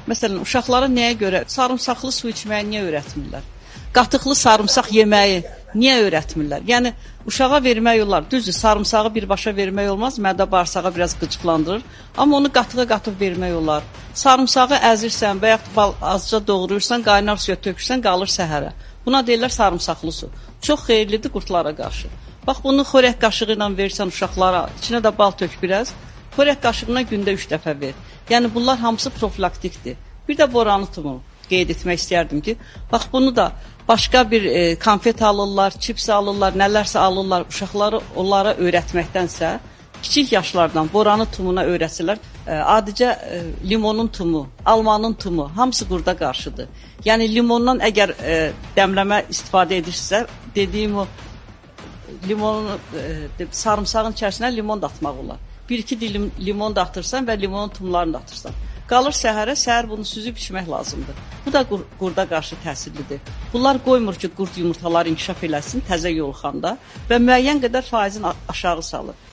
Məsələn, uşaqlara nəyə görə sarımsaqlı su içməyi niyə öyrətmirlər? Qatıqlı sarımsaq yeməyi niyə öyrətmirlər? Yəni, uşağa vermək olar. Düzdür, sarımsağı birbaşa vermək olmaz, mədə bağırsağı biraz qıcıqlandırır. Amma onu qatığa qatıb vermək olar. Sarımsağı əzirsən və yaxud azca doğrayırsan, qaynar suya tökürsən, qalır səhərə. Buna deyirlər sarımsaqlı su. Çox xeyirlidir qurtlara qarşı. Bax, bunu xörək qaşığı ilə verirsən uşaqlara, içinə də bal tök biraz. Xörək qaşığına gündə 3 dəfə ver. Yəni, bunlar hamısı profilaktikdir. Bir də boranı tumu qeyd etmək istərdim ki, bax, bunu da başqa bir konfet alırlar, çips alırlar, nələrsə alırlar. Uşaqları onlara öyrətməkdənsə, kiçik yaşlardan boranı tumuna öyrətsələr, adicə limonun tumu, almanın tumu, hamısı qurda qarşıdır. Yəni, limondan əgər dəmləmə istifadə edirsə, dediyim o limonun, sarımsağın içərisinə limon da atmaq olar. 1-2 dilim limon da atırsan və limonun tumlarını da atırsan. Qalır səhərə, səhər bunu süzüb içmək lazımdır. Bu da qurda qarşı təsirlidir. Bunlar qoymur ki, qurd yumurtaları inkişaf eləsin təzə yoluxanda və müəyyən qədər faizini aşağı salır.